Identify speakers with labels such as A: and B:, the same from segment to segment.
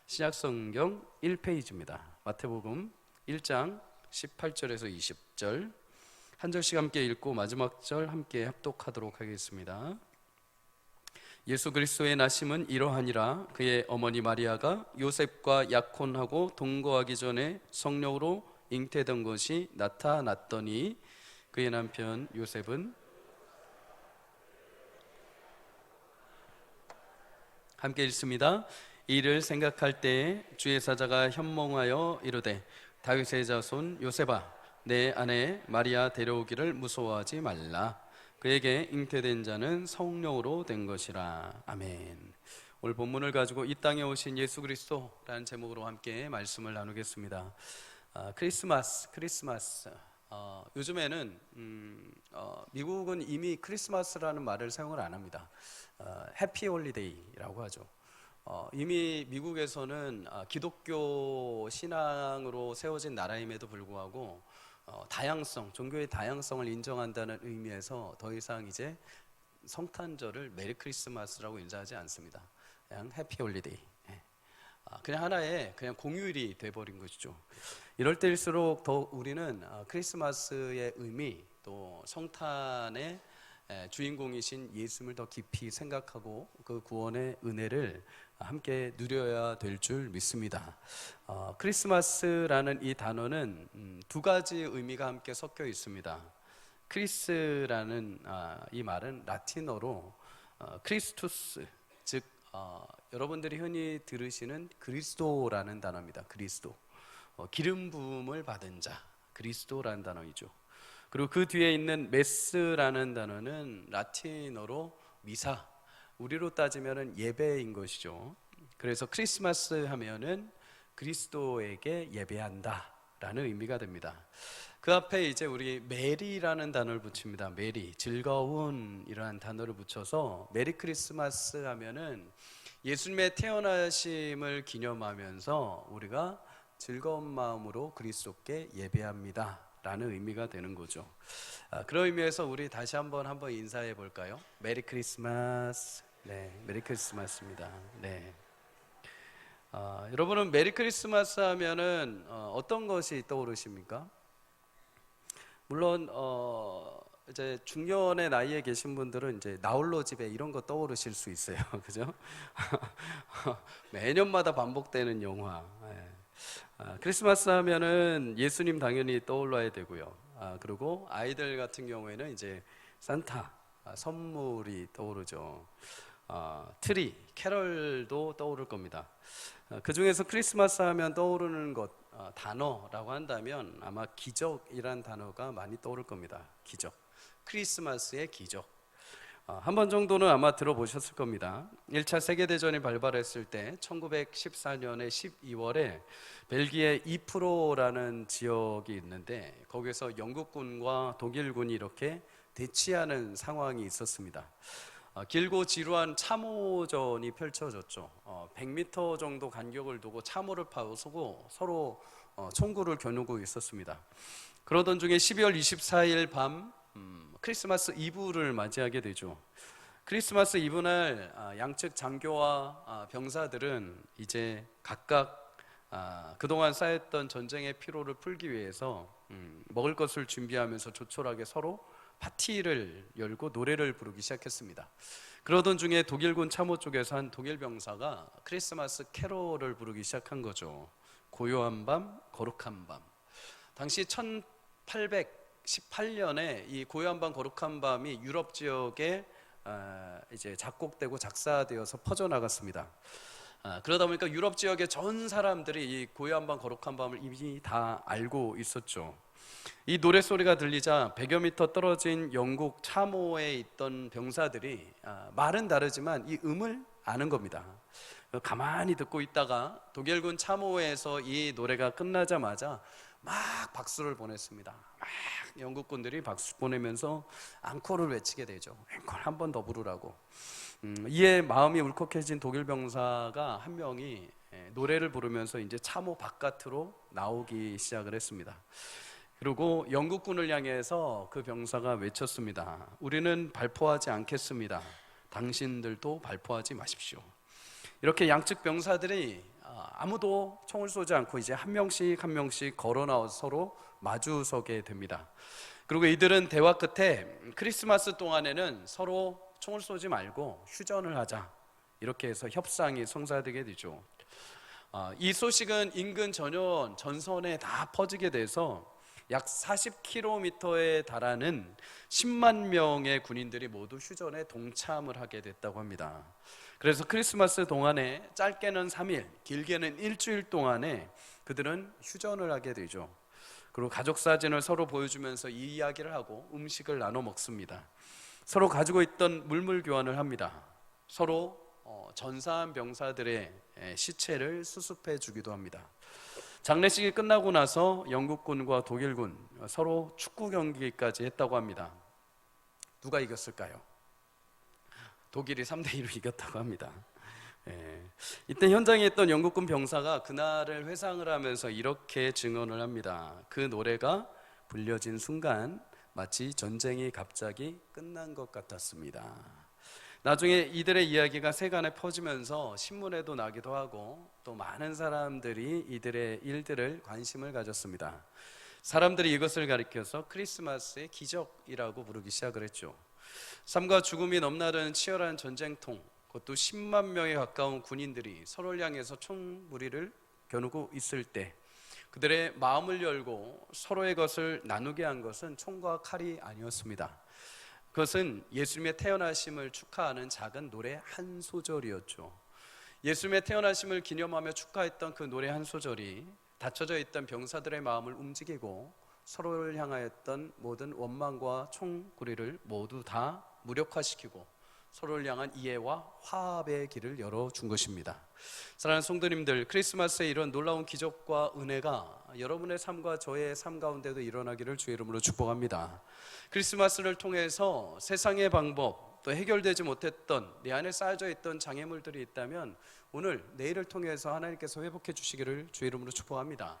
A: 신약성경 1페이지입니다. 마태복음 1장 18절에서 20절 한 절씩 함께 읽고 마지막 절 함께 합독하도록 하겠습니다. 예수 그리스도의 나심은 이러하니라. 그의 어머니 마리아가 요셉과 약혼하고 동거하기 전에 성령으로 잉태된 것이 나타났더니 그의 남편 요셉은 함께 읽습니다. 이를 생각할 때에 주의 사자가 현몽하여 이르되 다윗의 자손 요셉아 내 아내 마리아 데려오기를 무서워하지 말라. 그에게 잉태된 자는 성령으로 된 것이라. 아멘. 오늘 본문을 가지고 이 땅에 오신 예수 그리스도라는 제목으로 함께 말씀을 나누겠습니다. 크리스마스. 요즘에는 미국은 이미 크리스마스라는 말을 사용을 안 합니다. 해피 홀리데이라고 하죠. 이미 미국에서는 기독교 신앙으로 세워진 나라임에도 불구하고 종교의 다양성을 인정한다는 의미에서 더 이상 이제 성탄절을 메리 크리스마스라고 인사하지 않습니다. 그냥 해피 홀리데이. 그냥 하나의 그냥 공휴일이 돼버린 것이죠. 이럴 때일수록 더 우리는 크리스마스의 의미 또 성탄의 주인공이신 예수님을 더 깊이 생각하고 그 구원의 은혜를 함께 누려야 될 줄 믿습니다. 크리스마스라는 이 단어는 두 가지 의미가 함께 섞여 있습니다. 크리스라는 이 말은 라틴어로 크리스투스, 즉 여러분들이 흔히 들으시는 그리스도라는 단어입니다. 그리스도, 기름 부음을 받은 자, 그리스도라는 단어이죠. 그리고 그 뒤에 있는 메스라는 단어는 라틴어로 미사, 우리로 따지면은 예배인 것이죠. 그래서 크리스마스 하면은 그리스도에게 예배한다 라는 의미가 됩니다. 그 앞에 이제 우리 메리라는 단어를 붙입니다. 메리, 즐거운 이러한 단어를 붙여서 메리 크리스마스 하면은 예수님의 태어나심을 기념하면서 우리가 즐거운 마음으로 그리스도께 예배합니다 라는 의미가 되는 거죠. 그런 의미에서 우리 다시 한번 인사해 볼까요? 메리 크리스마스. 네, 메리 크리스마스입니다. 네. 여러분은 메리 크리스마스 하면은 어떤 것이 떠오르십니까? 물론 이제 중년의 나이에 계신 분들은 이제 나홀로 집에 이런 거 떠오르실 수 있어요. 그죠? 매년마다 반복되는 영화. 크리스마스 하면은 예수님 당연히 떠올라야 되고요. 그리고 아이들 같은 경우에는 이제 산타, 선물이 떠오르죠. 트리, 캐럴도 떠오를 겁니다. 그 중에서 크리스마스 하면 떠오르는 것, 단어라고 한다면 아마 기적이란 단어가 많이 떠오를 겁니다. 기적, 크리스마스의 기적. 한 번 정도는 아마 들어보셨을 겁니다. 1차 세계대전이 발발했을 때 1914년의 12월에 벨기에 이프로라는 지역이 있는데 거기서 영국군과 독일군이 이렇게 대치하는 상황이 있었습니다. 길고 지루한 참호전이 펼쳐졌죠. 100m 정도 간격을 두고 참호를 파고서고 서로 총구를 겨누고 있었습니다. 그러던 중에 12월 24일 밤 크리스마스 이브를 맞이하게 되죠. 크리스마스 이브날 양측 장교와 병사들은 이제 각각 그동안 쌓였던 전쟁의 피로를 풀기 위해서 먹을 것을 준비하면서 조촐하게 서로 파티를 열고 노래를 부르기 시작했습니다. 그러던 중에 독일군 참호 쪽에서 한 독일 병사가 크리스마스 캐롤을 부르기 시작한 거죠. 고요한 밤, 거룩한 밤. 당시 1818년에 이 고요한 밤, 거룩한 밤이 유럽 지역에 이제 작곡되고 작사되어서 퍼져나갔습니다. 그러다 보니까 유럽 지역의 전 사람들이 이 고요한 밤, 거룩한 밤을 이미 다 알고 있었죠. 이 노래소리가 들리자 100여 미터 떨어진 영국 참호에 있던 병사들이 말은 다르지만 이 음을 아는 겁니다. 가만히 듣고 있다가 독일군 참호에서 이 노래가 끝나자마자 막 박수를 보냈습니다. 막 영국군들이 박수 보내면서 앙코를 외치게 되죠. 앵콜 한 번 더 부르라고. 이에 마음이 울컥해진 독일 병사가 한 명이 노래를 부르면서 이제 참호 바깥으로 나오기 시작을 했습니다. 그리고 영국군을 향해서 그 병사가 외쳤습니다. 우리는 발포하지 않겠습니다. 당신들도 발포하지 마십시오. 이렇게 양측 병사들이 아무도 총을 쏘지 않고 이제 한 명씩 한 명씩 걸어 나와서 서로 마주서게 됩니다. 그리고 이들은 대화 끝에 크리스마스 동안에는 서로 총을 쏘지 말고 휴전을 하자, 이렇게 해서 협상이 성사되게 되죠. 이 소식은 인근 전선에 다 퍼지게 돼서 약 40km에 달하는 10만 명의 군인들이 모두 휴전에 동참을 하게 됐다고 합니다. 그래서 크리스마스 동안에 짧게는 3일, 길게는 일주일 동안에 그들은 휴전을 하게 되죠. 그리고 가족 사진을 서로 보여주면서 이 이야기를 하고 음식을 나눠 먹습니다. 서로 가지고 있던 물물 교환을 합니다. 서로 전사한 병사들의 시체를 수습해 주기도 합니다. 장례식이 끝나고 나서 영국군과 독일군 서로 축구 경기까지 했다고 합니다. 누가 이겼을까요? 독일이 3대2로 이겼다고 합니다. 이때 현장에 있던 영국군 병사가 그날을 회상을 하면서 이렇게 증언을 합니다. 그 노래가 불려진 순간 마치 전쟁이 갑자기 끝난 것 같았습니다. 나중에 이들의 이야기가 세간에 퍼지면서 신문에도 나기도 하고 또 많은 사람들이 이들의 일들을 관심을 가졌습니다. 사람들이 이것을 가리켜서 크리스마스의 기적이라고 부르기 시작을 했죠. 삶과 죽음이 넘나드는 치열한 전쟁통, 그것도 10만 명에 가까운 군인들이 서로를 향해서 총무리를 겨누고 있을 때 그들의 마음을 열고 서로의 것을 나누게 한 것은 총과 칼이 아니었습니다. 그것은 예수님의 태어나심을 축하하는 작은 노래 한 소절이었죠. 예수님의 태어나심을 기념하며 축하했던 그 노래 한 소절이 닫혀져 있던 병사들의 마음을 움직이고 서로를 향하였던 모든 원망과 총구리를 모두 다 무력화시키고 서로를 향한 이해와 화합의 길을 열어준 것입니다. 사랑하는 성도님들, 크리스마스의 이런 놀라운 기적과 은혜가 여러분의 삶과 저의 삶 가운데도 일어나기를 주의 이름으로 축복합니다. 크리스마스를 통해서 세상의 방법, 또 해결되지 못했던 내 안에 쌓여져 있던 장애물들이 있다면 오늘, 내일을 통해서 하나님께서 회복해 주시기를 주의 이름으로 축복합니다.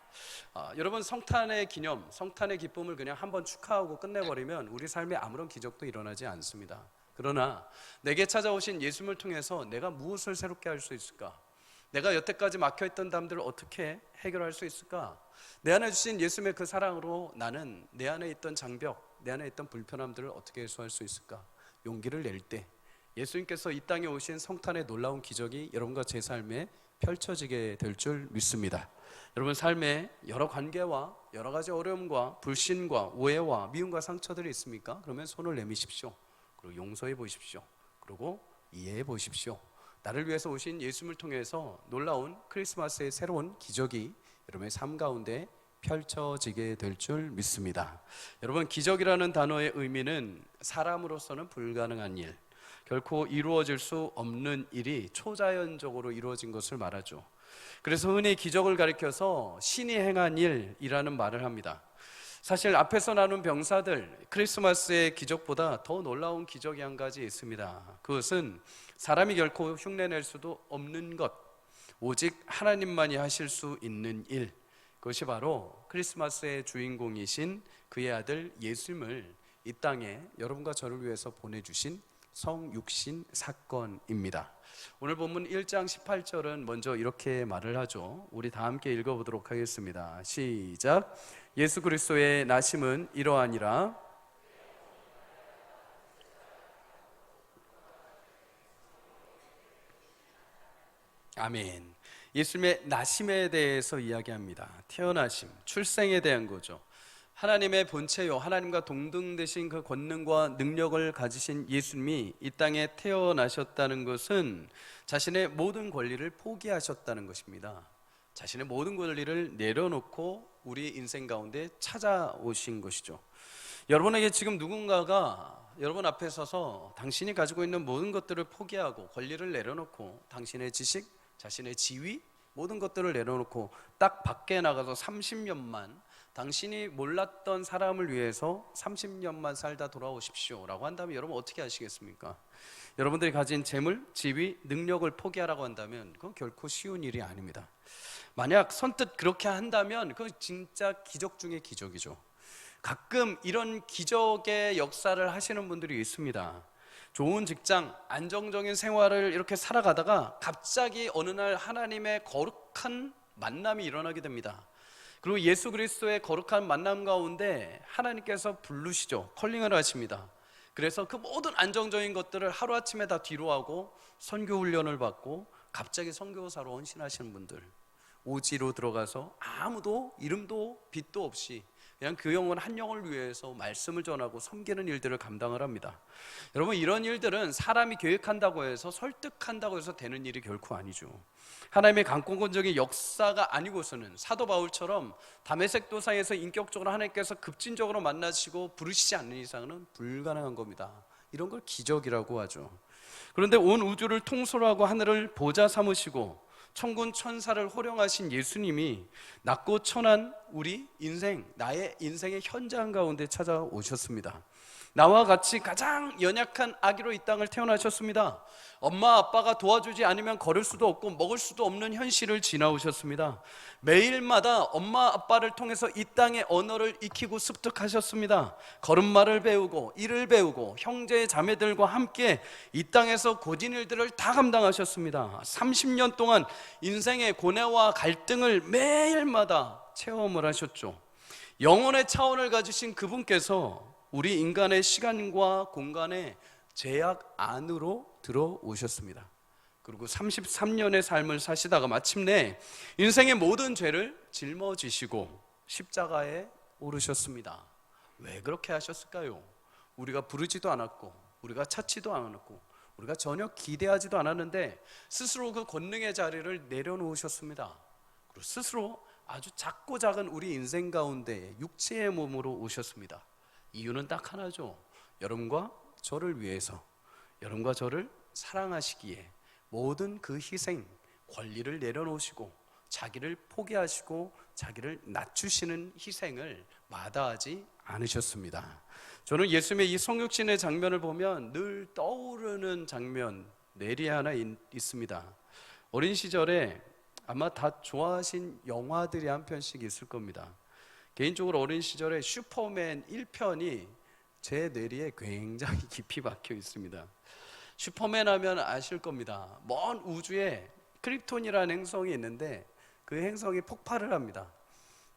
A: 여러분, 성탄의 기념, 성탄의 기쁨을 그냥 한번 축하하고 끝내버리면 우리 삶에 아무런 기적도 일어나지 않습니다. 그러나 내게 찾아오신 예수님을 통해서 내가 무엇을 새롭게 할 수 있을까? 내가 여태까지 막혀있던 담들을 어떻게 해결할 수 있을까? 내 안에 주신 예수님의 그 사랑으로 나는 내 안에 있던 장벽, 내 안에 있던 불편함들을 어떻게 해소할 수 있을까? 용기를 낼 때 예수님께서 이 땅에 오신 성탄의 놀라운 기적이 여러분과 제 삶에 펼쳐지게 될 줄 믿습니다. 여러분 삶에 여러 관계와 여러 가지 어려움과 불신과 오해와 미움과 상처들이 있습니까? 그러면 손을 내미십시오. 그리고 용서해 보십시오. 그리고 이해해 보십시오. 나를 위해서 오신 예수님을 통해서 놀라운 크리스마스의 새로운 기적이 여러분의 삶 가운데 펼쳐지게 될 줄 믿습니다. 여러분, 기적이라는 단어의 의미는 사람으로서는 불가능한 일, 결코 이루어질 수 없는 일이 초자연적으로 이루어진 것을 말하죠. 그래서 흔히 기적을 가리켜서 신이 행한 일이라는 말을 합니다. 사실 앞에서 나눈 병사들, 크리스마스의 기적보다 더 놀라운 기적이 한 가지 있습니다. 그것은 사람이 결코 흉내낼 수도 없는 것, 오직 하나님만이 하실 수 있는 일, 그것이 바로 크리스마스의 주인공이신 그의 아들 예수님을 이 땅에 여러분과 저를 위해서 보내주신 성육신 사건입니다. 오늘 본문 1장 18절은 먼저 이렇게 말을 하죠. 우리 다 함께 읽어보도록 하겠습니다. 시작. 예수 그리스도의 나심은 이러하니라. 아멘. 예수님의 나심에 대해서 이야기합니다. 태어나심, 출생에 대한 거죠. 하나님의 본체요, 하나님과 동등 되신 그 권능과 능력을 가지신 예수님이 이 땅에 태어나셨다는 것은 자신의 모든 권리를 포기하셨다는 것입니다. 자신의 모든 권리를 내려놓고 우리 인생 가운데 찾아오신 것이죠. 여러분에게 지금 누군가가 여러분 앞에 서서 당신이 가지고 있는 모든 것들을 포기하고 권리를 내려놓고 당신의 지식, 자신의 지위, 모든 것들을 내려놓고 딱 밖에 나가서 30년만 당신이 몰랐던 사람을 위해서 30년만 살다 돌아오십시오 라고 한다면 여러분 어떻게 하시겠습니까? 여러분들이 가진 재물, 지위, 능력을 포기하라고 한다면 그건 결코 쉬운 일이 아닙니다. 만약 선뜻 그렇게 한다면 그건 진짜 기적 중의 기적이죠. 가끔 이런 기적의 역사를 하시는 분들이 있습니다. 좋은 직장, 안정적인 생활을 이렇게 살아가다가 갑자기 어느 날 하나님의 거룩한 만남이 일어나게 됩니다. 그리고 예수 그리스도의 거룩한 만남 가운데 하나님께서 부르시죠. 컬링을 하십니다. 그래서 그 모든 안정적인 것들을 하루아침에 다 뒤로하고 선교 훈련을 받고 갑자기 선교사로 헌신하시는 분들, 오지로 들어가서 아무도 이름도 빛도 없이 그냥 그 영혼 한 영을 위해서 말씀을 전하고 섬기는 일들을 감당을 합니다. 여러분, 이런 일들은 사람이 계획한다고 해서 설득한다고 해서 되는 일이 결코 아니죠. 하나님의 강권적인 역사가 아니고서는 사도 바울처럼 다메섹 도상에서 인격적으로 하나님께서 급진적으로 만나시고 부르시지 않는 이상은 불가능한 겁니다. 이런 걸 기적이라고 하죠. 그런데 온 우주를 통솔하고 하늘을 보좌 삼으시고 천군 천사를 호령하신 예수님이 낮고 천한 우리 인생, 나의 인생의 현장 가운데 찾아오셨습니다. 나와 같이 가장 연약한 아기로 이 땅을 태어나셨습니다. 엄마 아빠가 도와주지 않으면 걸을 수도 없고 먹을 수도 없는 현실을 지나오셨습니다. 매일마다 엄마 아빠를 통해서 이 땅의 언어를 익히고 습득하셨습니다. 걸음마를 배우고 일을 배우고 형제 자매들과 함께 이 땅에서 고진 일들을 다 감당하셨습니다. 30년 동안 인생의 고뇌와 갈등을 매일마다 체험을 하셨죠. 영혼의 차원을 가지신 그분께서 우리 인간의 시간과 공간의 제약 안으로 들어오셨습니다. 그리고 33년의 삶을 사시다가 마침내 인생의 모든 죄를 짊어지시고 십자가에 오르셨습니다. 왜 그렇게 하셨을까요? 우리가 부르지도 않았고 우리가 찾지도 않았고 우리가 전혀 기대하지도 않았는데 스스로 그 권능의 자리를 내려놓으셨습니다. 그리고 스스로 아주 작고 작은 우리 인생 가운데 육체의 몸으로 오셨습니다. 이유는 딱 하나죠. 여러분과 저를 위해서, 여러분과 저를 사랑하시기에 모든 그 희생, 권리를 내려놓으시고 자기를 포기하시고 자기를 낮추시는 희생을 마다하지 않으셨습니다. 저는 예수님의 이 성육신의 장면을 보면 늘 떠오르는 장면 내리 하나 있습니다. 어린 시절에 아마 다 좋아하신 영화들이 한 편씩 있을 겁니다. 개인적으로 어린 시절에 슈퍼맨 1편이 제 뇌리에 굉장히 깊이 박혀 있습니다. 슈퍼맨 하면 아실 겁니다. 먼 우주에 크립톤이라는 행성이 있는데 그 행성이 폭발을 합니다.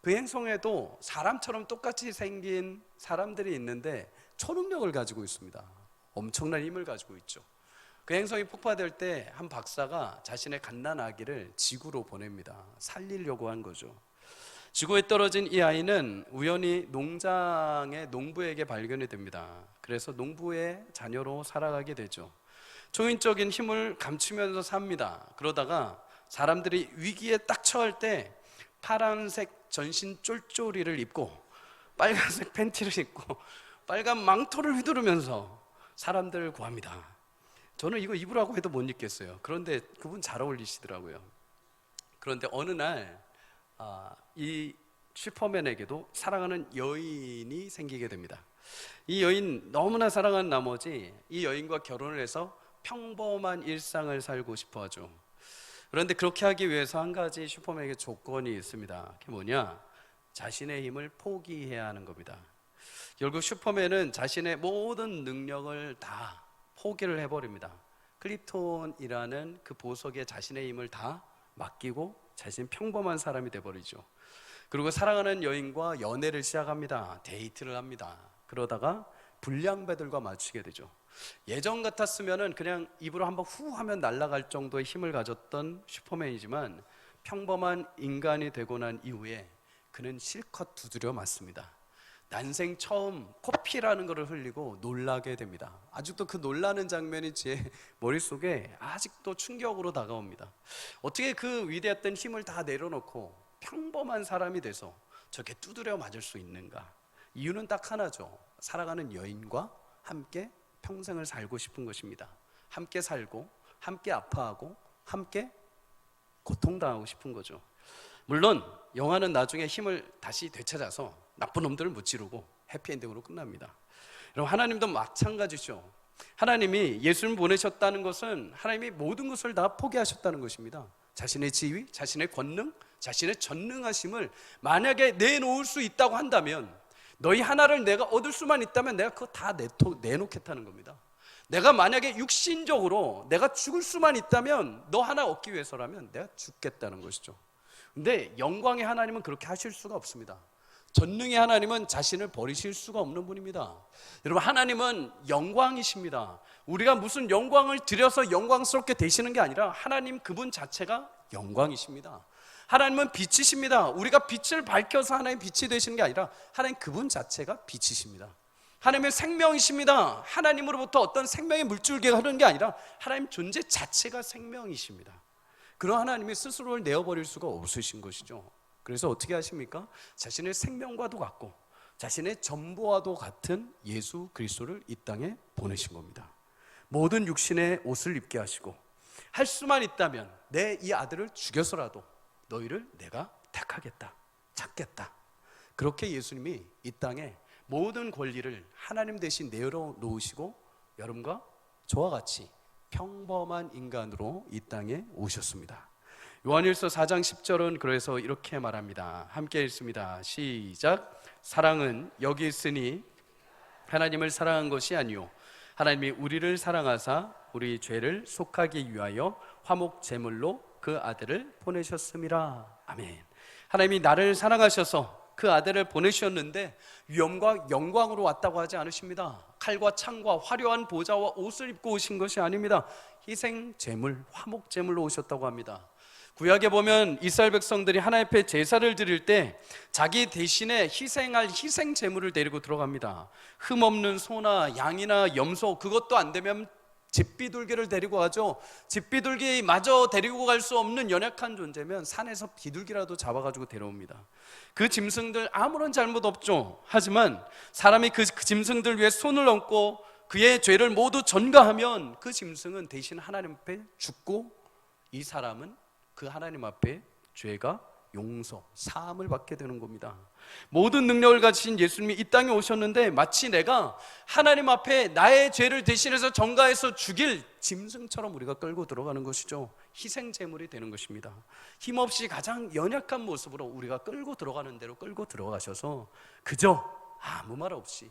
A: 그 행성에도 사람처럼 똑같이 생긴 사람들이 있는데 초능력을 가지고 있습니다. 엄청난 힘을 가지고 있죠. 그 행성이 폭파될 때 한 박사가 자신의 갓난 아기를 지구로 보냅니다. 살리려고 한 거죠. 지구에 떨어진 이 아이는 우연히 농장의 농부에게 발견이 됩니다. 그래서 농부의 자녀로 살아가게 되죠. 초인적인 힘을 감추면서 삽니다. 그러다가 사람들이 위기에 딱 처할 때 파란색 전신 쫄쫄이를 입고 빨간색 팬티를 입고 빨간 망토를 휘두르면서 사람들을 구합니다. 저는 이거 입으라고 해도 못 입겠어요. 그런데 그분 잘 어울리시더라고요. 그런데 어느 날 이 슈퍼맨에게도 사랑하는 여인이 생기게 됩니다. 이 여인 너무나 사랑한 나머지 이 여인과 결혼을 해서 평범한 일상을 살고 싶어 하죠. 그런데 그렇게 하기 위해서 한 가지 슈퍼맨에게 조건이 있습니다. 그게 뭐냐? 자신의 힘을 포기해야 하는 겁니다. 결국 슈퍼맨은 자신의 모든 능력을 다 포기를 해버립니다. 크립톤이라는 그 보석에 자신의 힘을 다 맡기고 자신 평범한 사람이 돼버리죠. 그리고 사랑하는 여인과 연애를 시작합니다. 데이트를 합니다. 그러다가 불량배들과 마주치게 되죠. 예전 같았으면 그냥 입으로 한번 후 하면 날아갈 정도의 힘을 가졌던 슈퍼맨이지만 평범한 인간이 되고 난 이후에 그는 실컷 두드려 맞습니다. 난생 처음 코피라는 것을 흘리고 놀라게 됩니다. 아직도 그 놀라는 장면이 제 머릿속에 아직도 충격으로 다가옵니다. 어떻게 그 위대했던 힘을 다 내려놓고 평범한 사람이 돼서 저렇게 두드려 맞을 수 있는가? 이유는 딱 하나죠. 사랑하는 여인과 함께 평생을 살고 싶은 것입니다. 함께 살고 함께 아파하고 함께 고통당하고 싶은 거죠. 물론 영화는 나중에 힘을 다시 되찾아서 나쁜 놈들을 무찌르고 해피엔딩으로 끝납니다. 여러분, 하나님도 마찬가지죠. 하나님이 예수님 보내셨다는 것은 하나님이 모든 것을 다 포기하셨다는 것입니다. 자신의 지위, 자신의 권능, 자신의 전능하심을 만약에 내놓을 수 있다고 한다면, 너희 하나를 내가 얻을 수만 있다면 내가 그거 다 내놓겠다는 겁니다. 내가 만약에 육신적으로 내가 죽을 수만 있다면 너 하나 얻기 위해서라면 내가 죽겠다는 것이죠. 근데 영광의 하나님은 그렇게 하실 수가 없습니다. 전능의 하나님은 자신을 버리실 수가 없는 분입니다. 여러분, 하나님은 영광이십니다. 우리가 무슨 영광을 드려서 영광스럽게 되시는 게 아니라 하나님 그분 자체가 영광이십니다. 하나님은 빛이십니다. 우리가 빛을 밝혀서 하나님 빛이 되시는 게 아니라 하나님 그분 자체가 빛이십니다. 하나님의 생명이십니다. 하나님으로부터 어떤 생명의 물줄기가 흐르는 게 아니라 하나님 존재 자체가 생명이십니다. 그런 하나님이 스스로를 내어버릴 수가 없으신 것이죠. 그래서 어떻게 하십니까? 자신의 생명과도 같고 자신의 전부와도 같은 예수 그리스도를 이 땅에 보내신 겁니다. 모든 육신의 옷을 입게 하시고 할 수만 있다면 내 이 아들을 죽여서라도 너희를 내가 택하겠다, 찾겠다. 그렇게 예수님이 이 땅에 모든 권리를 하나님 대신 내려놓으시고 여러분과 저와 같이 평범한 인간으로 이 땅에 오셨습니다. 요한일서 4장 10절은 그래서 이렇게 말합니다. 함께 읽습니다. 시작. 사랑은 여기 있으니 하나님을 사랑한 것이 아니요 하나님이 우리를 사랑하사 우리 죄를 속하기 위하여 화목 제물로 그 아들을 보내셨음이라. 아멘. 하나님이 나를 사랑하셔서 그 아들을 보내셨는데 위엄과 영광으로 왔다고 하지 않으십니다. 칼과 창과 화려한 보좌와 옷을 입고 오신 것이 아닙니다. 희생 제물, 화목 제물로 오셨다고 합니다. 구약에 보면 이스라엘 백성들이 하나님 앞에 제사를 드릴 때 자기 대신에 희생할 희생 제물을 데리고 들어갑니다. 흠없는 소나 양이나 염소, 그것도 안 되면 집비둘기를 데리고 가죠. 집비둘기마저 데리고 갈 수 없는 연약한 존재면 산에서 비둘기라도 잡아가지고 데려옵니다. 그 짐승들 아무런 잘못 없죠. 하지만 사람이 그 짐승들 위에 손을 얹고 그의 죄를 모두 전가하면 그 짐승은 대신 하나님 앞에 죽고 이 사람은 그 하나님 앞에 죄가 용서, 사함을 받게 되는 겁니다. 모든 능력을 가지신 예수님이 이 땅에 오셨는데 마치 내가 하나님 앞에 나의 죄를 대신해서 전가해서 죽일 짐승처럼 우리가 끌고 들어가는 것이죠. 희생제물이 되는 것입니다. 힘없이 가장 연약한 모습으로 우리가 끌고 들어가는 대로 끌고 들어가셔서 그저 아무 말 없이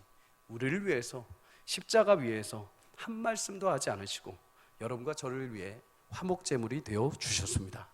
A: 우리를 위해서 십자가 위에서 한 말씀도 하지 않으시고 여러분과 저를 위해 화목제물이 되어 주셨습니다.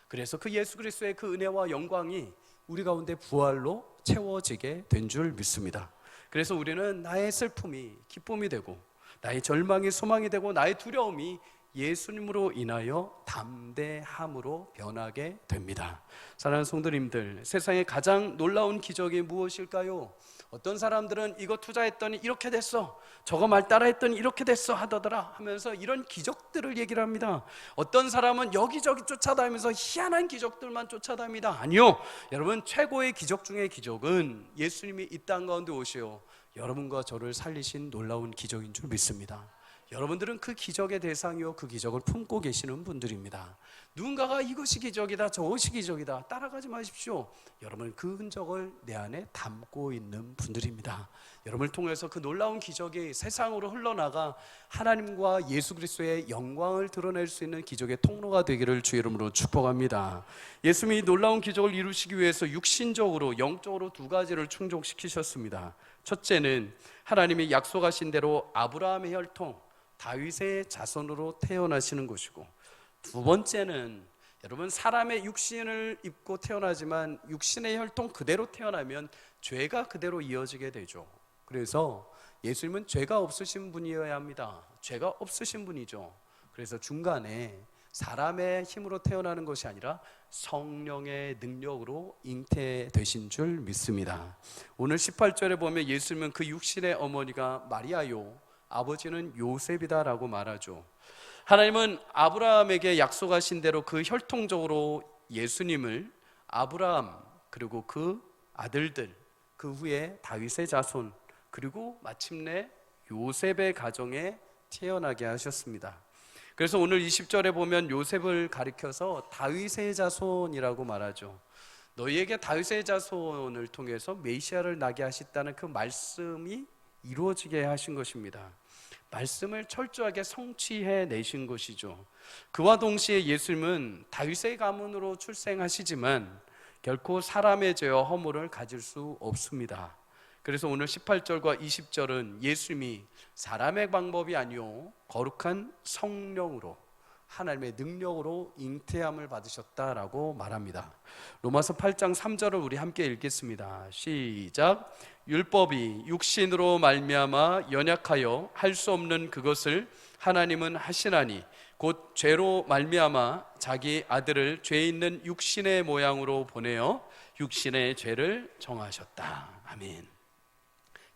A: 그래서 그 예수 그리스도의 그 은혜와 영광이 우리 가운데 부활로 채워지게 된 줄 믿습니다. 그래서 우리는 나의 슬픔이 기쁨이 되고 나의 절망이 소망이 되고 나의 두려움이 예수님으로 인하여 담대함으로 변하게 됩니다. 사랑하는 성도님들, 세상에 가장 놀라운 기적이 무엇일까요? 어떤 사람들은 이거 투자했더니 이렇게 됐어, 저거 말 따라했더니 이렇게 됐어 하더더라 하면서 이런 기적들을 얘기를 합니다. 어떤 사람은 여기저기 쫓아다니면서 희한한 기적들만 쫓아다닙니다. 아니요, 여러분, 최고의 기적 중의 기적은 예수님이 이 땅 가운데 오시어 여러분과 저를 살리신 놀라운 기적인 줄 믿습니다. 여러분들은 그 기적의 대상이요 그 기적을 품고 계시는 분들입니다. 누군가가 이것이 기적이다 저것이 기적이다 따라가지 마십시오. 여러분 그 흔적을 내 안에 담고 있는 분들입니다. 여러분을 통해서 그 놀라운 기적이 세상으로 흘러나가 하나님과 예수 그리스도의 영광을 드러낼 수 있는 기적의 통로가 되기를 주의 이름으로 축복합니다. 예수님이 놀라운 기적을 이루시기 위해서 육신적으로 영적으로 두 가지를 충족시키셨습니다. 첫째는 하나님이 약속하신 대로 아브라함의 혈통 다윗의 자손으로 태어나시는 것이고, 두 번째는 여러분 사람의 육신을 입고 태어나지만 육신의 혈통 그대로 태어나면 죄가 그대로 이어지게 되죠. 그래서 예수님은 죄가 없으신 분이어야 합니다. 죄가 없으신 분이죠. 그래서 중간에 사람의 힘으로 태어나는 것이 아니라 성령의 능력으로 잉태되신 줄 믿습니다. 오늘 18절에 보면 예수님은 그 육신의 어머니가 마리아요 아버지는 요셉이다라고 말하죠. 하나님은 아브라함에게 약속하신 대로 그 혈통적으로 예수님을 아브라함 그리고 그 아들들 그 후에 다윗의 자손 그리고 마침내 요셉의 가정에 태어나게 하셨습니다. 그래서 오늘 20절에 보면 요셉을 가리켜서 다윗의 자손이라고 말하죠. 너희에게 다윗의 자손을 통해서 메시아를 나게 하셨다는 그 말씀이 이루어지게 하신 것입니다. 말씀을 철저하게 성취해 내신 것이죠. 그와 동시에 예수님은 다윗의 가문으로 출생하시지만 결코 사람의 죄와 허물을 가질 수 없습니다. 그래서 오늘 18절과 20절은 예수님이 사람의 방법이 아니요 거룩한 성령으로 하나님의 능력으로 잉태함을 받으셨다라고 말합니다. 로마서 8장 3절을 우리 함께 읽겠습니다. 시작. 율법이 육신으로 말미암아 연약하여 할 수 없는 그것을 하나님은 하시나니 곧 죄로 말미암아 자기 아들을 죄 있는 육신의 모양으로 보내어 육신의 죄를 정하셨다. 아멘.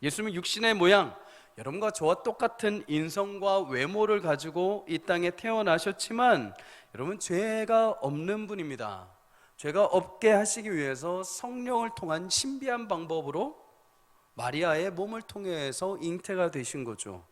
A: 예수님은 육신의 모양, 여러분과 저와 똑같은 인성과 외모를 가지고 이 땅에 태어나셨지만 여러분 죄가 없는 분입니다. 죄가 없게 하시기 위해서 성령을 통한 신비한 방법으로 마리아의 몸을 통해서 잉태가 되신 거죠.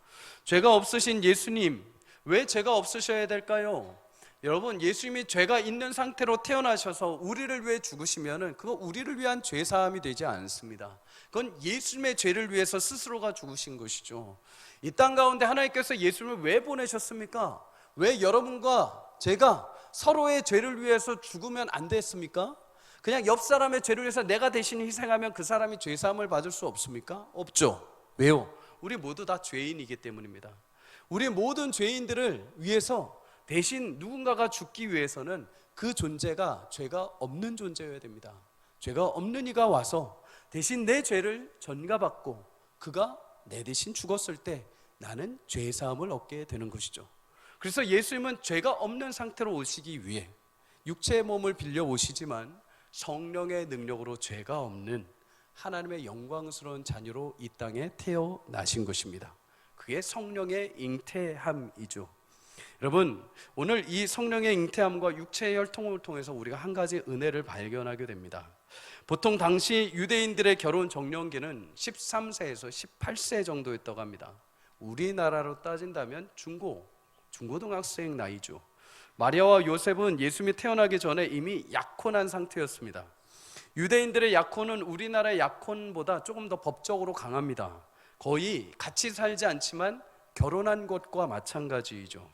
A: 죄가 없으신 예수님, 왜 죄가 없으셔야 될까요? 여러분, 예수님이 죄가 있는 상태로 태어나셔서 우리를 위해 죽으시면은 그거 우리를 위한 죄 사함이 되지 않습니다. 그건 예수님의 죄를 위해서 스스로가 죽으신 것이죠. 이 땅 가운데 하나님께서 예수님을 왜 보내셨습니까? 왜 여러분과 제가 서로의 죄를 위해서 죽으면 안 됐습니까? 그냥 옆 사람의 죄를 위해서 내가 대신 희생하면 그 사람이 죄 사함을 받을 수 없습니까? 없죠. 왜요? 우리 모두 다 죄인이기 때문입니다. 우리 모든 죄인들을 위해서 대신 누군가가 죽기 위해서는 그 존재가 죄가 없는 존재여야 됩니다. 죄가 없는 이가 와서 대신 내 죄를 전가받고 그가 내 대신 죽었을 때 나는 죄 사함을 얻게 되는 것이죠. 그래서 예수님은 죄가 없는 상태로 오시기 위해 육체의 몸을 빌려 오시지만 성령의 능력으로 죄가 없는 하나님의 영광스러운 자녀로 이 땅에 태어나신 것입니다. 그게 성령의 잉태함이죠. 여러분, 오늘 이 성령의 잉태함과 육체의 혈통을 통해서 우리가 한 가지 은혜를 발견하게 됩니다. 보통 당시 유대인들의 결혼 적령기는 13세에서 18세 정도였다고 합니다. 우리나라로 따진다면 중고등학생 나이죠. 마리아와 요셉은 예수님이 태어나기 전에 이미 약혼한 상태였습니다. 유대인들의 약혼은 우리나라의 약혼보다 조금 더 법적으로 강합니다. 거의 같이 살지 않지만 결혼한 것과 마찬가지이죠.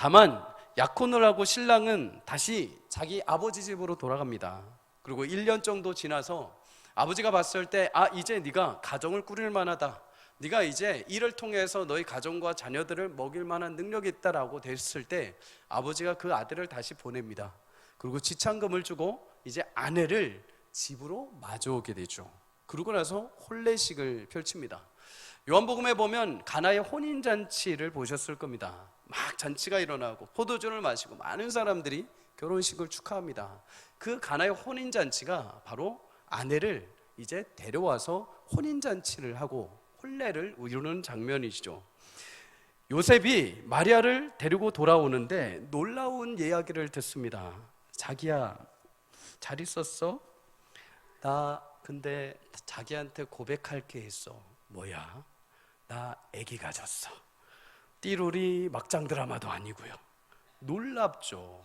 A: 다만 약혼을 하고 신랑은 다시 자기 아버지 집으로 돌아갑니다. 그리고 1년 정도 지나서 아버지가 봤을 때 이제 네가 가정을 꾸릴 만하다, 네가 이제 이를 통해서 너희 가정과 자녀들을 먹일 만한 능력이 있다라고 됐을 때 아버지가 그 아들을 다시 보냅니다. 그리고 지참금을 주고 이제 아내를 집으로 마주오게 되죠. 그러고 나서 혼례식을 펼칩니다. 요한복음에 보면 가나의 혼인잔치를 보셨을 겁니다. 막 잔치가 일어나고 포도주를 마시고 많은 사람들이 결혼식을 축하합니다. 그 가나의 혼인잔치가 바로 아내를 이제 데려와서 혼인잔치를 하고 혼례를 이루는 장면이시죠. 요셉이 마리아를 데리고 돌아오는데 놀라운 이야기를 듣습니다. 자기야, 잘 있었어? 나 근데 자기한테 고백할 게 있어. 뭐야? 나 아기 가졌어. 띠로리 막장 드라마도 아니고요. 놀랍죠.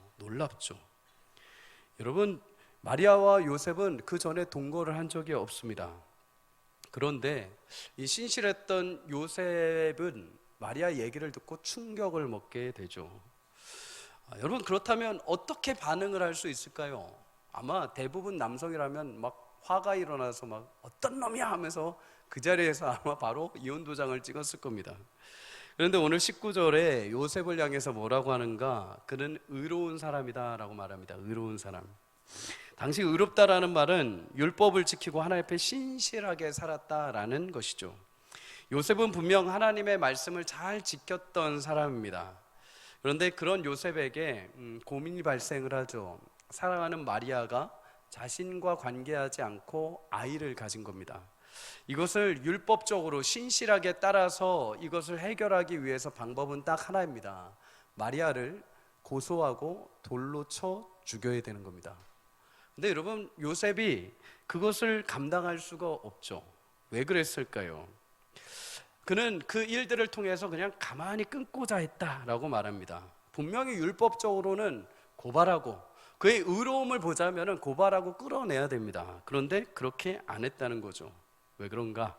A: 여러분, 마리아와 요셉은 그 전에 동거를 한 적이 없습니다. 그런데 이 신실했던 요셉은 마리아 얘기를 듣고 충격을 먹게 되죠. 여러분, 그렇다면 어떻게 반응을 할 수 있을까요? 아마 대부분 남성이라면 막 화가 일어나서 막 어떤 놈이야 하면서 그 자리에서 아마 바로 이혼 도장을 찍었을 겁니다. 그런데 오늘 19절에 요셉을 향해서 뭐라고 하는가? 그는 의로운 사람이다 라고 말합니다. 의로운 사람. 당시 의롭다라는 말은 율법을 지키고 하나님 앞에 신실하게 살았다라는 것이죠. 요셉은 분명 하나님의 말씀을 잘 지켰던 사람입니다. 그런데 그런 요셉에게 고민이 발생을 하죠. 사랑하는 마리아가 자신과 관계하지 않고 아이를 가진 겁니다. 이것을 율법적으로 신실하게 따라서 이것을 해결하기 위해서 방법은 딱 하나입니다. 마리아를 고소하고 돌로 쳐 죽여야 되는 겁니다. 근데 여러분, 요셉이 그것을 감당할 수가 없죠. 왜 그랬을까요? 그는 그 일들을 통해서 그냥 가만히 끊고자 했다라고 말합니다. 분명히 율법적으로는 고발하고 그의 의로움을 보자면 고발하고 끌어내야 됩니다. 그런데 그렇게 안 했다는 거죠. 왜 그런가?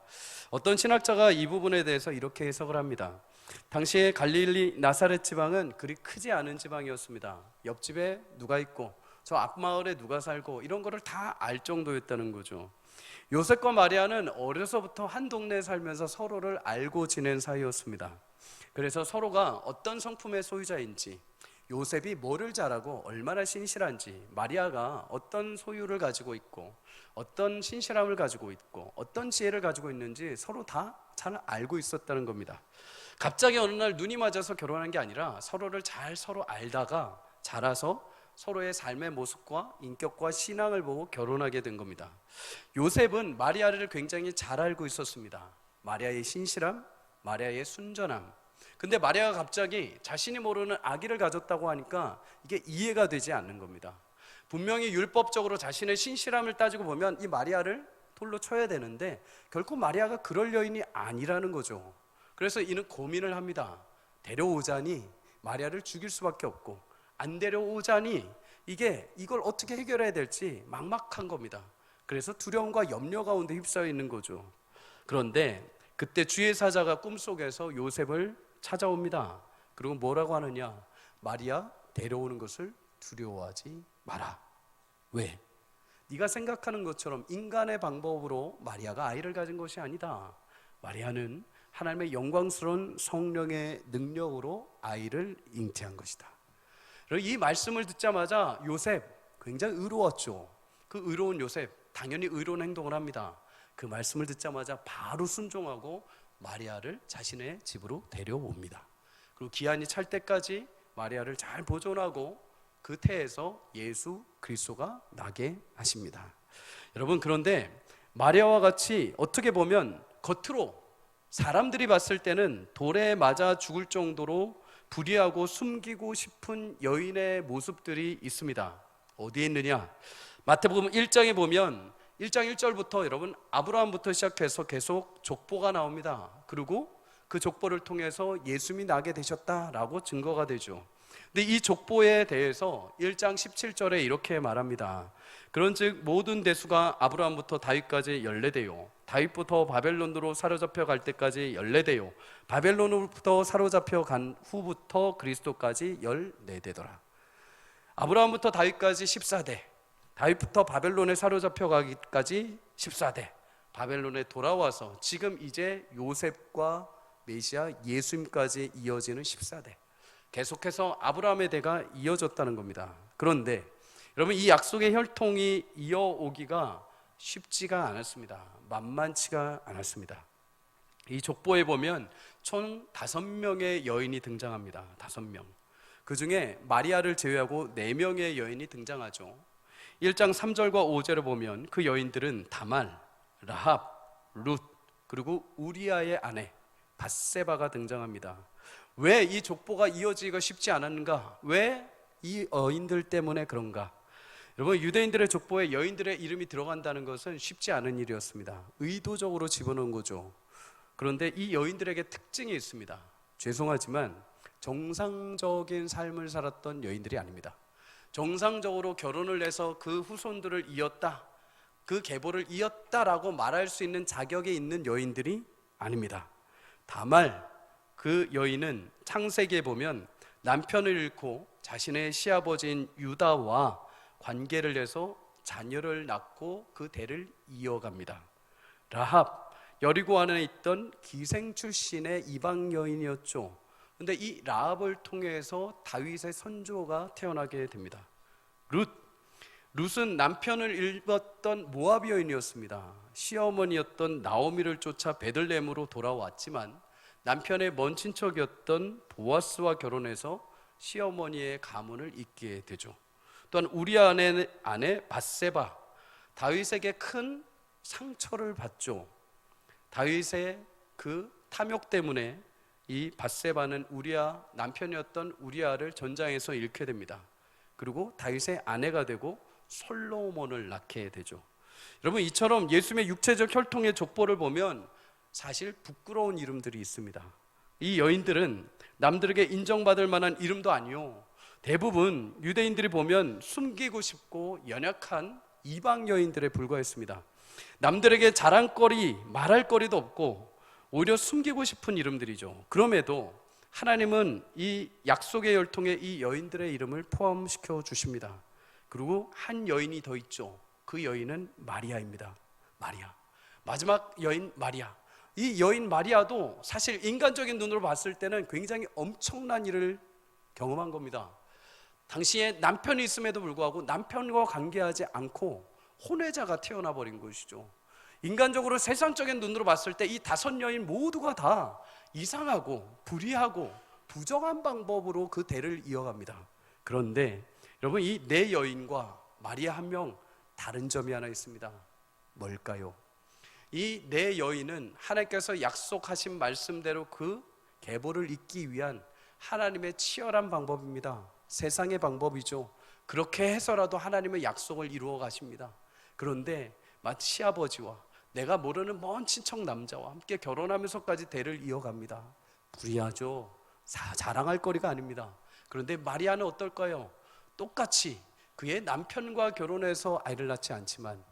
A: 어떤 신학자가 이 부분에 대해서 이렇게 해석을 합니다. 당시에 갈릴리 나사렛 지방은 그리 크지 않은 지방이었습니다. 옆집에 누가 있고 저 앞마을에 누가 살고 이런 거를 다 알 정도였다는 거죠. 요셉과 마리아는 어려서부터 한 동네에 살면서 서로를 알고 지낸 사이였습니다. 그래서 서로가 어떤 성품의 소유자인지, 요셉이 뭐를 잘하고 얼마나 신실한지, 마리아가 어떤 소유를 가지고 있고 어떤 신실함을 가지고 있고 어떤 지혜를 가지고 있는지 서로 다 잘 알고 있었다는 겁니다. 갑자기 어느 날 눈이 맞아서 결혼한 게 아니라 서로를 잘 서로 알다가 자라서 서로의 삶의 모습과 인격과 신앙을 보고 결혼하게 된 겁니다. 요셉은 마리아를 굉장히 잘 알고 있었습니다. 마리아의 신실함, 마리아의 순전함. 근데 마리아가 갑자기 자신이 모르는 아기를 가졌다고 하니까 이게 이해가 되지 않는 겁니다. 분명히 율법적으로 자신의 신실함을 따지고 보면 이 마리아를 돌로 쳐야 되는데 결코 마리아가 그럴 여인이 아니라는 거죠. 그래서 이는 고민을 합니다. 데려오자니 마리아를 죽일 수밖에 없고, 안 데려오자니 이걸 어떻게 해결해야 될지 막막한 겁니다. 그래서 두려움과 염려 가운데 휩싸여 있는 거죠. 그런데 그때 주의 사자가 꿈속에서 요셉을 찾아옵니다. 그리고 뭐라고 하느냐? 마리아 데려오는 것을 두려워하지 마라. 왜? 네가 생각하는 것처럼 인간의 방법으로 마리아가 아이를 가진 것이 아니다. 마리아는 하나님의 영광스러운 성령의 능력으로 아이를 잉태한 것이다. 이 말씀을 듣자마자 요셉 굉장히 의로웠죠. 그 의로운 요셉 당연히 의로운 행동을 합니다. 그 말씀을 듣자마자 바로 순종하고 마리아를 자신의 집으로 데려옵니다. 그리고 기한이 찰 때까지 마리아를 잘 보존하고 그 태에서 예수 그리스도가 나게 하십니다. 여러분, 그런데 마리아와 같이 어떻게 보면 겉으로 사람들이 봤을 때는 돌에 맞아 죽을 정도로 불의하고 숨기고 싶은 여인의 모습들이 있습니다. 어디에 있느냐? 마태복음 1장에 보면 1장 1절부터 여러분 아브라함부터 시작해서 계속 족보가 나옵니다. 그리고 그 족보를 통해서 예수님이 나게 되셨다라고 증거가 되죠. 근데 이 족보에 대해서 1장 17절에 이렇게 말합니다. 그런즉 모든 대수가 아브라함부터 다윗까지 14대요, 다윗부터 바벨론으로 사로잡혀 갈 때까지 14대요, 바벨론으로부터 사로잡혀 간 후부터 그리스도까지 14대더라. 아브라함부터 다윗까지 14대, 다윗부터 바벨론에 사로잡혀 가기까지 14대, 바벨론에 돌아와서 지금 이제 요셉과 메시아 예수님까지 이어지는 14대, 계속해서 아브라함의 대가 이어졌다는 겁니다. 그런데 여러분, 이 약속의 혈통이 이어오기가 쉽지가 않았습니다. 만만치가 않았습니다. 이 족보에 보면 총 5명의 여인이 등장합니다. 5명. 그 중에 마리아를 제외하고 4명의 여인이 등장하죠. 1장 3절과 5절을 보면 그 여인들은 다말, 라합, 룻, 그리고 우리아의 아내 밧세바가 등장합니다. 왜 이 족보가 이어지기가 쉽지 않았는가? 왜 이 여인들 때문에 그런가? 여러분, 유대인들의 족보에 여인들의 이름이 들어간다는 것은 쉽지 않은 일이었습니다. 의도적으로 집어넣은 거죠. 그런데 이 여인들에게 특징이 있습니다. 죄송하지만 정상적인 삶을 살았던 여인들이 아닙니다. 정상적으로 결혼을 해서 그 후손들을 이었다, 그 계보를 이었다라고 말할 수 있는 자격이 있는 여인들이 아닙니다. 다말, 그 여인은 창세기에 보면 남편을 잃고 자신의 시아버지인 유다와 관계를 해서 자녀를 낳고 그 대를 이어갑니다. 라합, 여리고 안에 있던 기생 출신의 이방 여인이었죠. 그런데 이 라합을 통해서 다윗의 선조가 태어나게 됩니다. 룻은 남편을 잃었던 모압 여인이었습니다. 시어머니였던 나오미를 쫓아 베들레헴으로 돌아왔지만 남편의 먼 친척이었던 보아스와 결혼해서 시어머니의 가문을 잇게 되죠. 또한 우리아 아내 밧세바, 다윗에게 큰 상처를 받죠. 다윗의 그 탐욕 때문에 이 밧세바는 우리아 남편이었던 우리아를 전장에서 잃게 됩니다. 그리고 다윗의 아내가 되고 솔로몬을 낳게 되죠. 여러분, 이처럼 예수님의 육체적 혈통의 족보를 보면 사실 부끄러운 이름들이 있습니다. 이 여인들은 남들에게 인정받을 만한 이름도 아니요, 대부분 유대인들이 보면 숨기고 싶고 연약한 이방 여인들에 불과했습니다. 남들에게 자랑거리, 말할 거리도 없고 오히려 숨기고 싶은 이름들이죠. 그럼에도 하나님은 이 약속의 혈통에 이 여인들의 이름을 포함시켜 주십니다. 그리고 한 여인이 더 있죠. 그 여인은 마리아입니다. 마리아. 마지막 여인 마리아. 이 여인 마리아도 사실 인간적인 눈으로 봤을 때는 굉장히 엄청난 일을 경험한 겁니다. 당시에 남편이 있음에도 불구하고 남편과 관계하지 않고 혼외자가 태어나 버린 것이죠. 인간적으로 세상적인 눈으로 봤을 때 이 5 여인 모두가 다 이상하고 불의하고 부정한 방법으로 그 대를 이어갑니다. 그런데 여러분, 이 4 여인과 마리아 한 명 다른 점이 하나 있습니다. 뭘까요? 이 4 여인은 하나님께서 약속하신 말씀대로 그 계보를 잇기 위한 하나님의 치열한 방법입니다. 세상의 방법이죠. 그렇게 해서라도 하나님의 약속을 이루어 가십니다. 그런데 마치 시아버지와 내가 모르는 먼 친척 남자와 함께 결혼하면서까지 대를 이어갑니다. 불의하죠. 자랑할 거리가 아닙니다. 그런데 마리아는 어떨까요? 똑같이 그의 남편과 결혼해서 아이를 낳지 않지만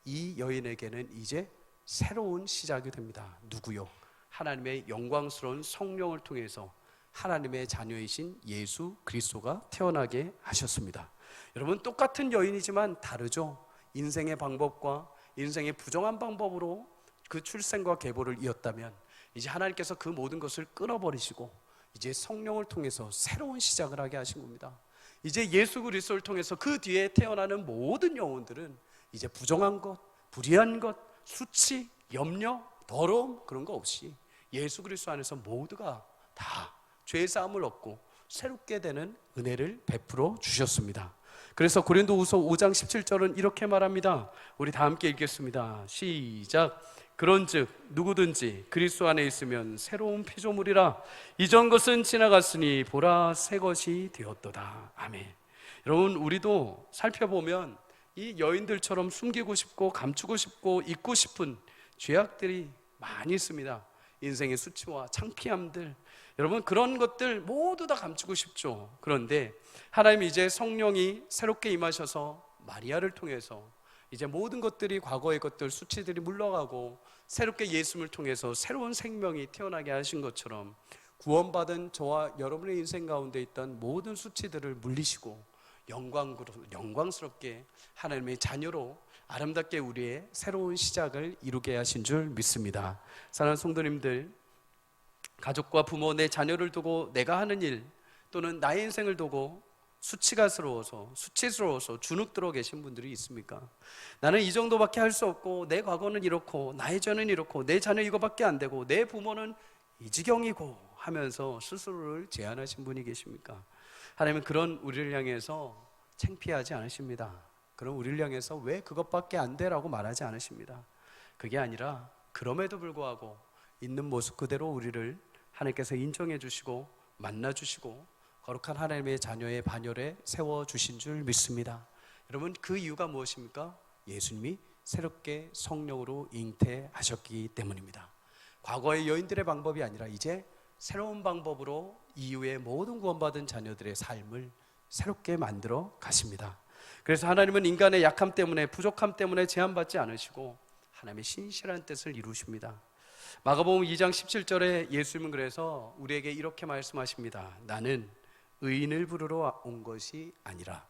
A: 이 여인에게는 이제 새로운 시작이 됩니다. 누구요? 하나님의 영광스러운 성령을 통해서 하나님의 자녀이신 예수 그리스도가 태어나게 하셨습니다. 여러분, 똑같은 여인이지만 다르죠. 인생의 방법과 인생의 부정한 방법으로 그 출생과 계보를 이었다면 이제 하나님께서 그 모든 것을 끊어버리시고 이제 성령을 통해서 새로운 시작을 하게 하신 겁니다. 이제 예수 그리스도를 통해서 그 뒤에 태어나는 모든 영혼들은 이제 부정한 것, 불의한 것, 수치, 염려, 더러움 그런 거 없이 예수 그리스도 안에서 모두가 다 죄 사함을 얻고 새롭게 되는 은혜를 베풀어 주셨습니다. 그래서 고린도후서 5장 17절은 이렇게 말합니다. 우리 다 함께 읽겠습니다. 시작. 그런즉 누구든지 그리스도 안에 있으면 새로운 피조물이라 이전 것은 지나갔으니 보라 새 것이 되었도다. 아멘. 여러분, 우리도 살펴보면 이 여인들처럼 숨기고 싶고 감추고 싶고 잊고 싶은 죄악들이 많이 있습니다. 인생의 수치와 창피함들, 여러분 그런 것들 모두 다 감추고 싶죠. 그런데 하나님이 이제 성령이 새롭게 임하셔서 마리아를 통해서 이제 모든 것들이, 과거의 것들, 수치들이 물러가고 새롭게 예수님을 통해서 새로운 생명이 태어나게 하신 것처럼 구원받은 저와 여러분의 인생 가운데 있던 모든 수치들을 물리시고 영광스럽게 하나님의 자녀로 아름답게 우리의 새로운 시작을 이루게 하신 줄 믿습니다. 사랑하는 성도님들, 가족과 부모, 내 자녀를 두고 내가 하는 일 또는 나의 인생을 두고 수치스러워서 주눅들어 계신 분들이 있습니까? 나는 이 정도밖에 할 수 없고, 내 과거는 이렇고, 나의 전은 이렇고, 내 자녀 이거밖에 안 되고, 내 부모는 이 지경이고 하면서 스스로를 제한하신 분이 계십니까? 하나님은 그런 우리를 향해서 창피하지 않으십니다. 그럼 우리를 향해서 왜 그것밖에 안 돼라고 말하지 않으십니다. 그게 아니라 그럼에도 불구하고 있는 모습 그대로 우리를 하나님께서 인정해 주시고 만나 주시고 거룩한 하나님의 자녀의 반열에 세워 주신 줄 믿습니다. 여러분, 그 이유가 무엇입니까? 예수님이 새롭게 성령으로 잉태하셨기 때문입니다. 과거의 여인들의 방법이 아니라 이제 새로운 방법으로 이후의 모든 구원받은 자녀들의 삶을 새롭게 만들어 가십니다. 그래서 하나님은 인간의 약함 때문에, 부족함 때문에 제한받지 않으시고 하나님의 신실한 뜻을 이루십니다. 마가복음 2장 17절에 예수님은 그래서 우리에게 이렇게 말씀하십니다. 나는 의인을 부르러 온 것이 아니라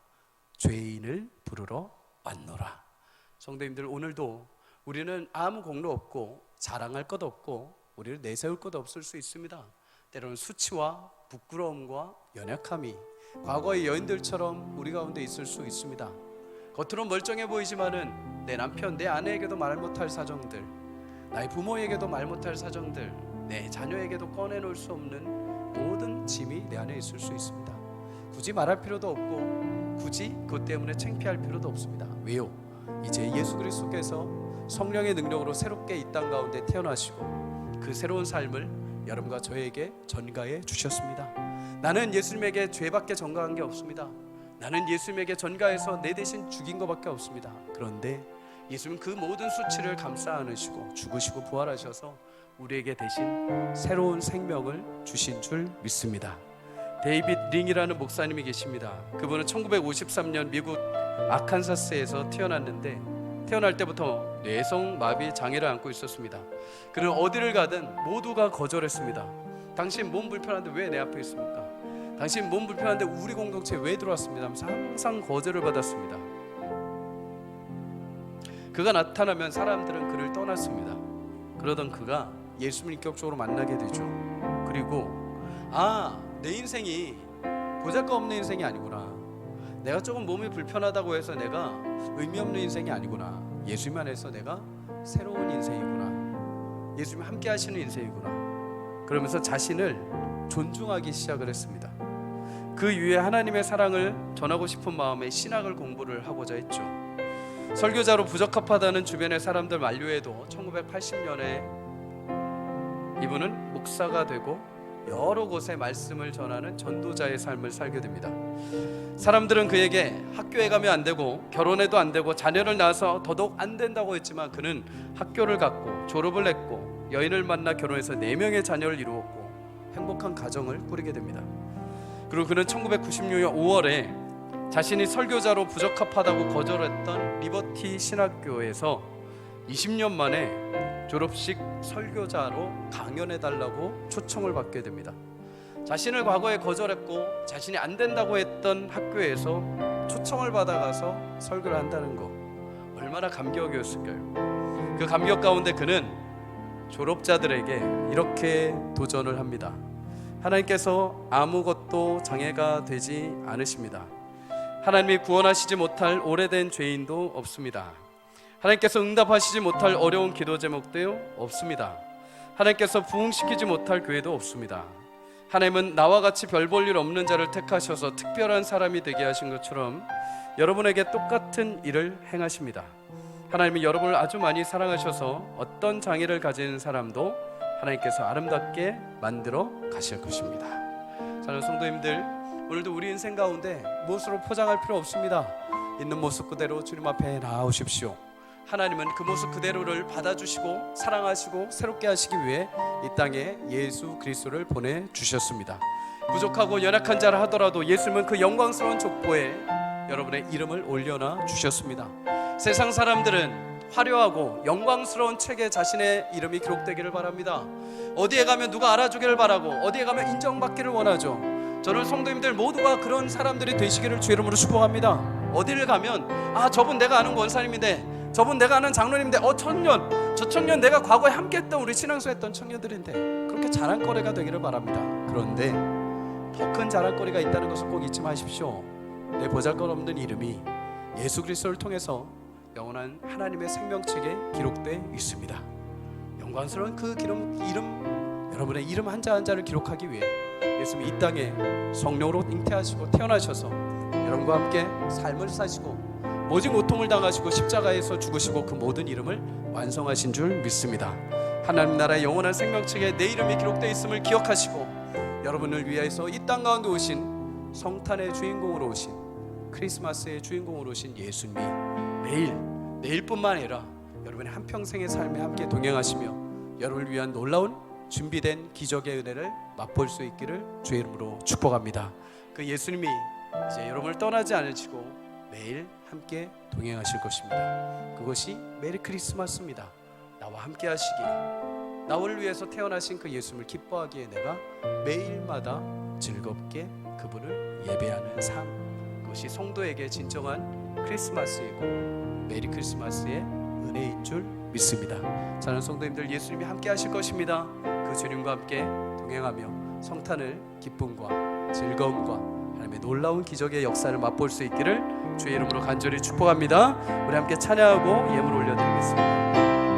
A: 죄인을 부르러 왔노라. 성도님들, 오늘도 우리는 아무 공로 없고 자랑할 것 없고 우리를 내세울 것 없을 수 있습니다. 때로는 수치와 부끄러움과 연약함이 과거의 여인들처럼 우리 가운데 있을 수 있습니다. 겉으로 멀쩡해 보이지만은 내 남편, 내 아내에게도 말 못할 사정들, 나의 부모에게도 말 못할 사정들, 내 자녀에게도 꺼내놓을 수 없는 모든 짐이 내 안에 있을 수 있습니다. 굳이 말할 필요도 없고 굳이 그것 때문에 창피할 필요도 없습니다. 왜요? 이제 예수 그리스도께서 성령의 능력으로 새롭게 이 땅 가운데 태어나시고 그 새로운 삶을 여러분과 저에게 전가해 주셨습니다. 나는 예수님에게 죄밖에 전가한 게 없습니다. 나는 예수님에게 전가해서 내 대신 죽인 것밖에 없습니다. 그런데 예수님은 그 모든 수치를 감싸 안으시고 죽으시고 부활하셔서 우리에게 대신 새로운 생명을 주신 줄 믿습니다. 데이빗 링이라는 목사님이 계십니다. 그분은 1953년 미국 아칸사스에서 태어났는데 태어날 때부터 뇌성마비 장애를 안고 있었습니다. 그는 어디를 가든 모두가 거절했습니다. 당신 몸 불편한데 왜 내 앞에 있습니까? 당신 몸 불편한데 우리 공동체에 왜 들어왔습니다 하면서 항상 거절을 받았습니다. 그가 나타나면 사람들은 그를 떠났습니다. 그러던 그가 예수님을 인격적으로 만나게 되죠. 그리고 내 인생이 보잘것없는 인생이 아니구나, 내가 조금 몸이 불편하다고 해서 내가 의미 없는 인생이 아니구나, 예수님 안에서 내가 새로운 인생이구나, 예수님 함께 하시는 인생이구나, 그러면서 자신을 존중하기 시작을 했습니다. 그 이후에 하나님의 사랑을 전하고 싶은 마음에 신학을 공부를 하고자 했죠. 설교자로 부적합하다는 주변의 사람들 만류에도 1980년에 이분은 목사가 되고 여러 곳에 말씀을 전하는 전도자의 삶을 살게 됩니다. 사람들은 그에게 학교에 가면 안 되고 결혼해도 안 되고 자녀를 낳아서 더더욱 안 된다고 했지만 그는 학교를 갔고 졸업을 했고 여인을 만나 결혼해서 4명의 자녀를 이루었고 행복한 가정을 꾸리게 됩니다. 그리고 그는 1996년 5월에 자신이 설교자로 부적합하다고 거절했던 리버티 신학교에서 20년 만에 졸업식 설교자로 강연해달라고 초청을 받게 됩니다. 자신을 과거에 거절했고 자신이 안 된다고 했던 학교에서 초청을 받아가서 설교를 한다는 거 얼마나 감격이었을까요? 그 감격 가운데 그는 졸업자들에게 이렇게 도전을 합니다. 하나님께서 아무것도 장애가 되지 않으십니다. 하나님이 구원하시지 못할 오래된 죄인도 없습니다. 하나님께서 응답하시지 못할 어려운 기도 제목도 없습니다. 하나님께서 부흥시키지 못할 교회도 없습니다. 하나님은 나와 같이 별 볼 일 없는 자를 택하셔서 특별한 사람이 되게 하신 것처럼 여러분에게 똑같은 일을 행하십니다. 하나님은 여러분을 아주 많이 사랑하셔서 어떤 장애를 가진 사람도 하나님께서 아름답게 만들어 가실 것입니다. 사랑하는 성도님들, 오늘도 우리 인생 가운데 무엇으로 포장할 필요 없습니다. 있는 모습 그대로 주님 앞에 나아오십시오. 하나님은 그 모습 그대로를 받아주시고 사랑하시고 새롭게 하시기 위해 이 땅에 예수 그리스도를 보내주셨습니다. 부족하고 연약한 자라 하더라도 예수님은 그 영광스러운 족보에 여러분의 이름을 올려놔 주셨습니다. 세상 사람들은 화려하고 영광스러운 책에 자신의 이름이 기록되기를 바랍니다. 어디에 가면 누가 알아주기를 바라고 어디에 가면 인정받기를 원하죠. 저는 성도님들 모두가 그런 사람들이 되시기를 주의 이름으로 축복합니다. 어디를 가면 저분 내가 아는 권사님인데, 저분 내가 아는 장로님인데, 저 청년 내가 과거에 함께했던 우리 신앙소 했던 청년들인데, 그렇게 자랑거리가 되기를 바랍니다. 그런데 더 큰 자랑거리가 있다는 것을 꼭 잊지 마십시오. 내 보잘것없는 이름이 예수 그리스도를 통해서 영원한 하나님의 생명책에 기록되어 있습니다. 영광스러운 그 이름, 여러분의 이름 한자 한자를 기록하기 위해 예수님이 이 땅에 성령으로 잉태하시고 태어나셔서 여러분과 함께 삶을 사시고 모진 고통을 당하시고 십자가에서 죽으시고 그 모든 이름을 완성하신 줄 믿습니다. 하나님 나라의 영원한 생명책에 내 이름이 기록되어 있음을 기억하시고 여러분을 위해서 이 땅 가운데 오신 성탄의 주인공으로 오신 크리스마스의 주인공으로 오신 예수님이 내일뿐만 아니라 여러분의 한평생의 삶에 함께 동행하시며 여러분을 위한 놀라운 준비된 기적의 은혜를 맛볼 수 있기를 주의 이름으로 축복합니다. 그 예수님이 이제 여러분을 떠나지 않으시고 매일 함께 동행하실 것입니다. 그것이 메리 크리스마스입니다. 나와 함께 하시기에, 나를 위해서 태어나신 그 예수님을 기뻐하기에 내가 매일마다 즐겁게 그분을 예배하는 삶, 그것이 성도에게 진정한 크리스마스이고 메리 크리스마스의 은혜인 줄 믿습니다. 사랑하는 성도님들, 예수님이 함께 하실 것입니다. 그 주님과 함께 동행하며 성탄을 기쁨과 즐거움과 하나님의 놀라운 기적의 역사를 맛볼 수 있기를 주의 이름으로 간절히 축복합니다. 우리 함께 찬양하고 예물 올려드리겠습니다.